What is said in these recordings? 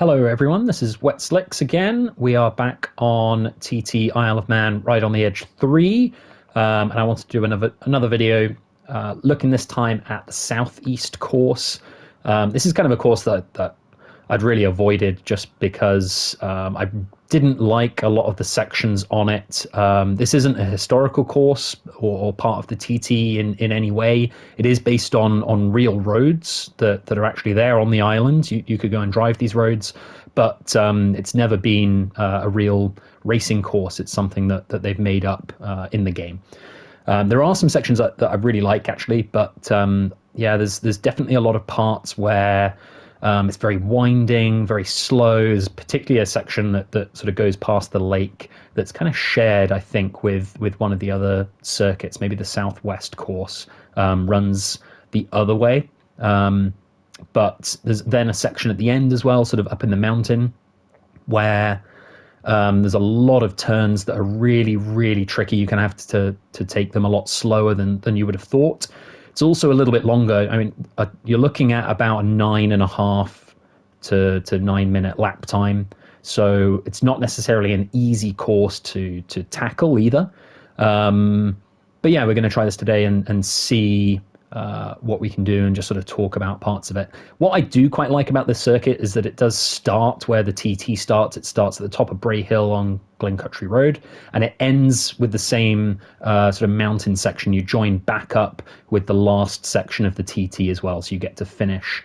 Hello everyone, this is Wet Slicks again. We are back on TT Isle of Man Ride on the Edge 3, and I want to do another video looking this time at the Southeast course. This is kind of a course that I'd really avoided just because I didn't like a lot of the sections on it. This isn't a historical course or part of the TT in any way. It is based on real roads that are actually there on the island. You could go and drive these roads, but it's never been a real racing course. It's something that they've made up in the game. There are some sections that I really like actually, but yeah, there's definitely a lot of parts where it's very winding, very slow. There's particularly a section that sort of goes past the lake that's kind of shared, I think, with one of the other circuits. Maybe the Southwest course runs the other way. But there's then a section at the end as well, sort of up in the mountain, where there's a lot of turns that are really, really tricky. You kind of have to take them a lot slower than you would have thought. It's also a little bit longer. I mean, you're looking at about a 9.5 to 9 minute lap time. So it's not necessarily an easy course to tackle either. But yeah, we're going to try this today and see what we can do and just sort of talk about parts of it. What I do quite like about this circuit is that it does start where the TT starts. It starts at the top of Bray Hill on Glencountry Road, and it ends with the same sort of mountain section. You join back up with the last section of the TT as well, so you get to finish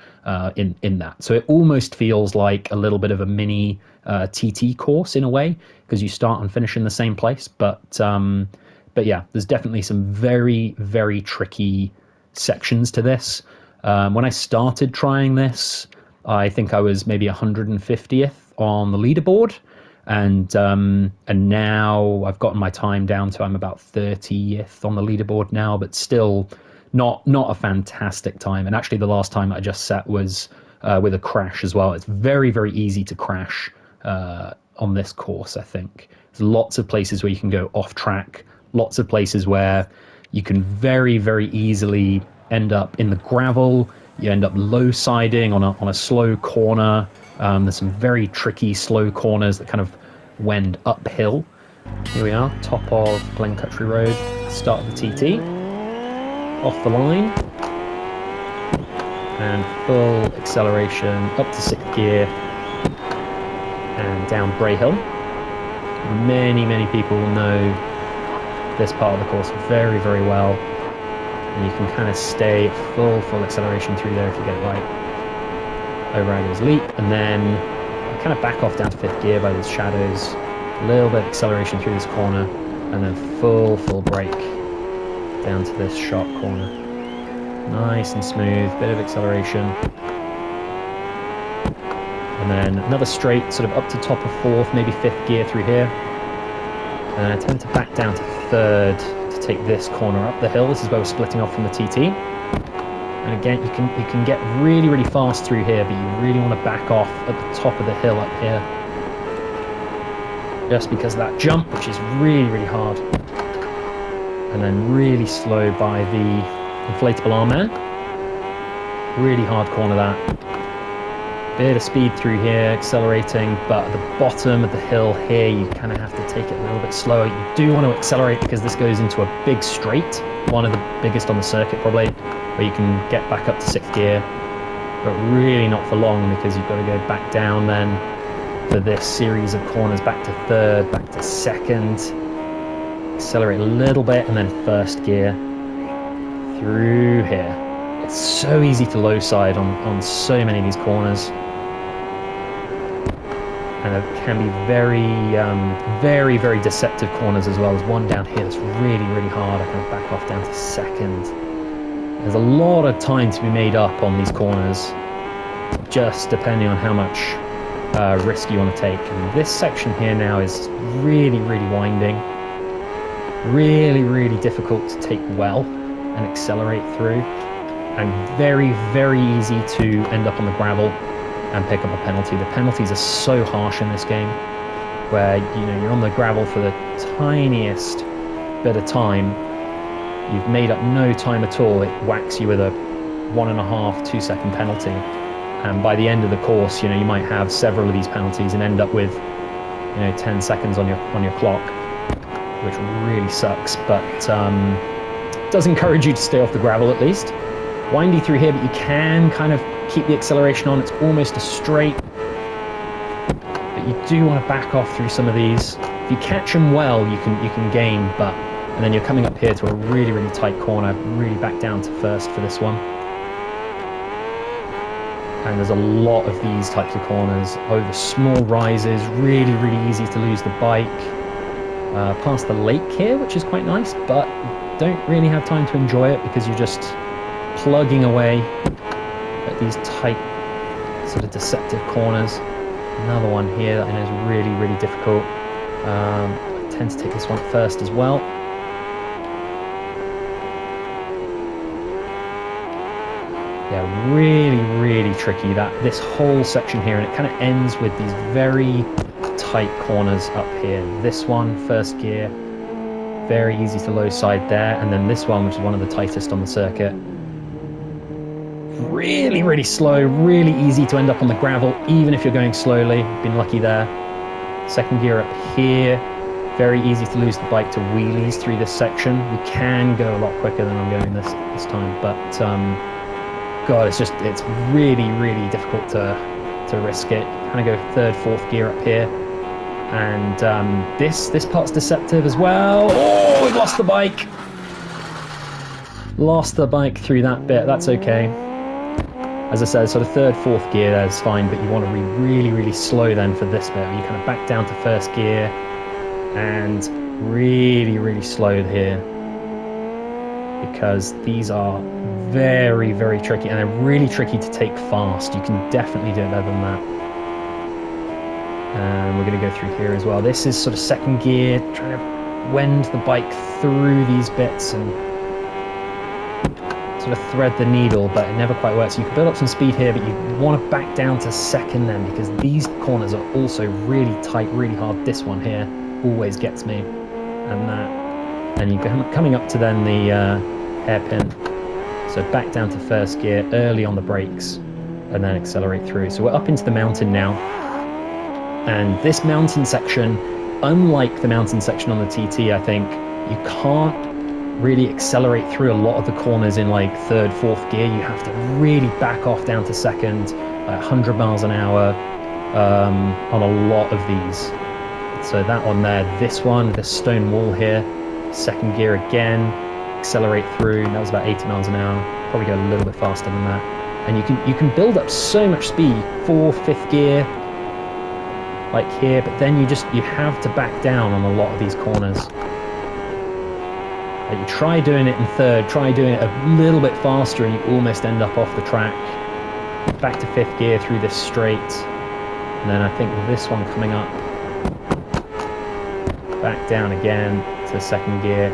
in that. So it almost feels like a little bit of a mini TT course in a way, because you start and finish in the same place. But yeah, there's definitely some very, very tricky sections to this. When I started trying this, I think I was maybe 150th on the leaderboard, and now I've gotten my time down to I'm about 30th on the leaderboard now, but still not a fantastic time. And actually, the last time I just set was with a crash as well. It's very, very easy to crash on this course. I think there's lots of places where you can go off track, lots of places where you can very, very easily end up in the gravel. You end up low siding on a slow corner. There's some very tricky slow corners that kind of wend uphill. Here we are, top of Glencountry Road, start of the TT, off the line, and full acceleration up to 6th gear and down Bray Hill. Many, many people know this part of the course very, very well, and you can kind of stay full acceleration through there if you get it right. Overriders leap, and then I kind of back off down to 5th gear by these shadows, a little bit of acceleration through this corner, and then full brake down to this sharp corner. Nice and smooth, bit of acceleration, and then another straight sort of up to top of 4th, maybe 5th gear through here. And I tend to back down to 3rd to take this corner up the hill. This is where we're splitting off from the TT. And again, you can get really, really fast through here, but you really want to back off at the top of the hill up here, just because of that jump, which is really, really hard. And then really slow by the inflatable arm man. Really hard corner that. Bit of speed through here, accelerating, but at the bottom of the hill here, you kind of have to take it a little bit slower. You do want to accelerate because this goes into a big straight, one of the biggest on the circuit probably, where you can get back up to 6th gear, but really not for long because you've got to go back down then for this series of corners, back to 3rd, back to 2nd, accelerate a little bit, and then 1st gear through here. It's so easy to low side on so many of these corners. And it can be very, very, very deceptive corners as well. There's one down here that's really, really hard. I kind of back off down to 2nd. There's a lot of time to be made up on these corners, just depending on how much risk you want to take. And this section here now is really, really winding. Really, really difficult to take well and accelerate through. And very, very easy to end up on the gravel and pick up a penalty. The penalties are so harsh in this game, where you're on the gravel for the tiniest bit of time. You've made up no time at all. It whacks you with a 1.5, 2 second penalty. And by the end of the course, you know, you might have several of these penalties and end up with, 10 seconds on your clock, which really sucks. But does encourage you to stay off the gravel at least. Windy through here, but you can kind of keep the acceleration on. It's almost a straight, but you do want to back off through some of these. If you catch them well, you can gain, and then you're coming up here to a really, really tight corner. Really back down to first for this one. And there's a lot of these types of corners over small rises. Really, really easy to lose the bike. Past the lake here, which is quite nice, but don't really have time to enjoy it because you're just plugging away at these tight, sort of deceptive corners. Another one here that I know is really, really difficult. I tend to take this one first as well. Yeah, really, really tricky, this whole section here, and it kind of ends with these very tight corners up here. This one, first gear, very easy to low side there, and then this one, which is one of the tightest on the circuit. Really, really slow, really easy to end up on the gravel, even if you're going slowly. Been lucky there. Second gear up here, very easy to lose the bike to wheelies through this section. You can go a lot quicker than I'm going this time, but God, it's really, really difficult to risk it. Kind of go third, fourth gear up here. And this part's deceptive as well. Oh, we've lost the bike. Lost the bike through that bit. That's okay. As I said, sort of third, fourth gear there's fine, but you want to be really, really slow then for this bit. You kind of back down to first gear and really, really slow here, because these are very, very tricky, and they're really tricky to take fast. You can definitely do it better than that. And we're going to go through here as well. This is sort of second gear, trying to wend the bike through these bits and sort of thread the needle, but it never quite works. You can build up some speed here, but you want to back down to second then, because these corners are also really tight, really hard. This one here always gets me, and that. And you're coming up to then the hairpin, so back down to first gear early on the brakes, and then accelerate through. So we're up into the mountain now, and this mountain section, unlike the mountain section on the TT, I think you can't really accelerate through a lot of the corners in like third, fourth gear. You have to really back off down to second, 100 miles an hour on a lot of these. So that one there, this one, this stone wall here, second gear again, accelerate through. That was about 80 miles an hour. Probably go a little bit faster than that. And you can build up so much speed, fourth, fifth gear, like here, but then you have to back down on a lot of these corners. Like you try doing it in third, try doing it a little bit faster, and you almost end up off the track. Back to fifth gear through this straight, and then I think this one coming up, back down again to second gear.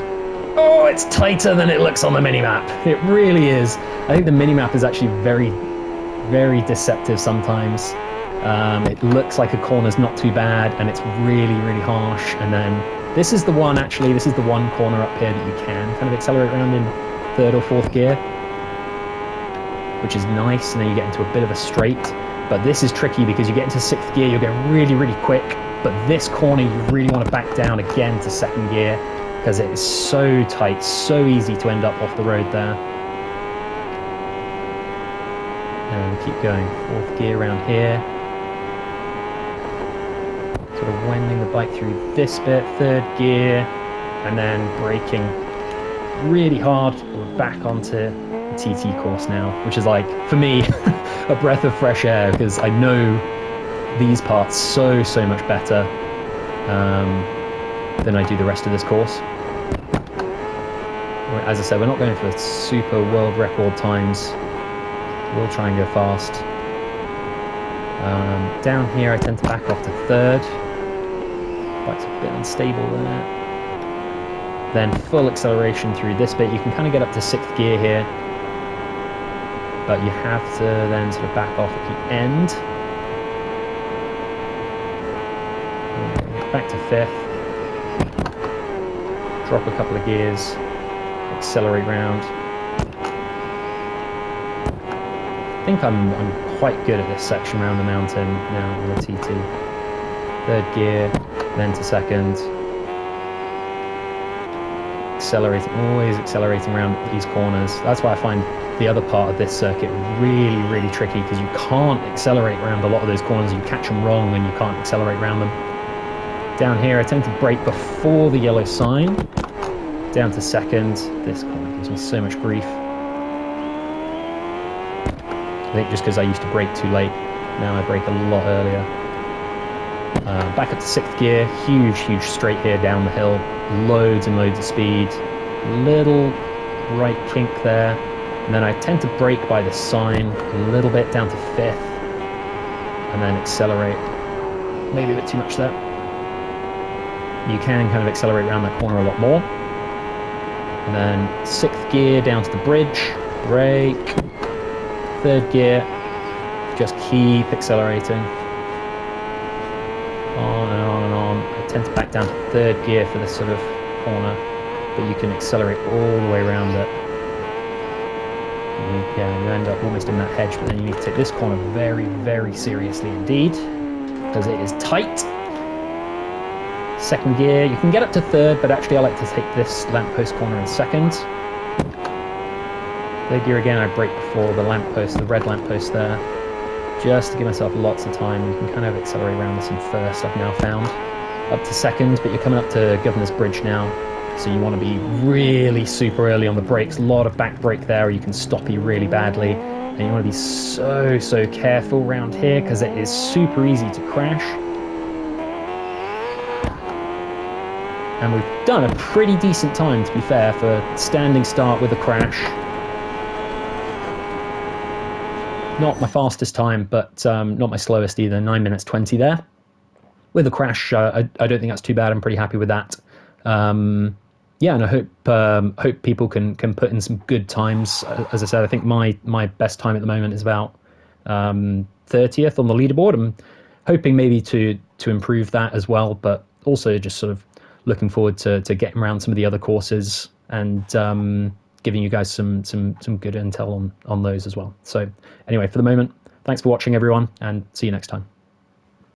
Oh, it's tighter than it looks on the minimap. It really is. I think the minimap is actually very, very deceptive sometimes. It looks like a corner's not too bad, and it's really, really harsh. And then this is the one, actually, this is the one corner up here that you can kind of accelerate around in third or fourth gear, which is nice, and then you get into a bit of a straight. But this is tricky because you get into sixth gear, you'll get really, really quick, but this corner you really want to back down again to second gear, because it is so tight, so easy to end up off the road there. And we keep going, fourth gear around here. Sort of wending the bike through this bit, third gear, and then braking really hard. We're back onto the TT course now, which is like, for me, a breath of fresh air, because I know these parts so much better than I do the rest of this course. As I said, we're not going for super world record times. We'll try and go fast. Down here I tend to back off to third. Bike's a bit unstable there. Then full acceleration through this bit. You can kind of get up to sixth gear here, but you have to then sort of back off at the end. Back to fifth. Drop a couple of gears. Accelerate round. I think I'm quite good at this section around the mountain now on the TT. Third gear, then to second. Accelerating, always accelerating around these corners. That's why I find the other part of this circuit really, really tricky, because you can't accelerate around a lot of those corners. You catch them wrong and you can't accelerate around them. Down here, I tend to brake before the yellow sign. Down to second. This corner gives me so much grief. I think just because I used to brake too late, now I brake a lot earlier. Back up to sixth gear, huge straight here down the hill, loads and loads of speed, little right kink there, and then I tend to brake by the sign a little bit down to fifth, and then accelerate, maybe a bit too much there. You can kind of accelerate around that corner a lot more. And then sixth gear down to the bridge, brake, third gear, just keep accelerating. On and on and on. I tend to back down to third gear for this sort of corner, but you can accelerate all the way around it. You end up almost in that hedge, but then you need to take this corner very, very seriously indeed, because it is tight. Second gear, you can get up to third, but actually I like to take this lamppost corner in second. Third gear again, I brake before the lamppost, the red lamppost there, just to give myself lots of time. You can kind of accelerate around this in first, I've now found. Up to second, but you're coming up to Governor's Bridge now, so you want to be really super early on the brakes. A lot of back brake there, or you can stop you really badly. And you want to be so careful around here, because it is super easy to crash. And we've done a pretty decent time, to be fair, for standing start with a crash. Not my fastest time, but not my slowest either. 9 minutes 20 there. With a crash, I don't think that's too bad. I'm pretty happy with that. Yeah, and I hope people can put in some good times. As I said, I think my best time at the moment is about 30th on the leaderboard. I'm hoping maybe to improve that as well, but also just sort of looking forward to getting around some of the other courses and giving you guys some good intel on those as well. So anyway, for the moment, thanks for watching everyone, and see you next time.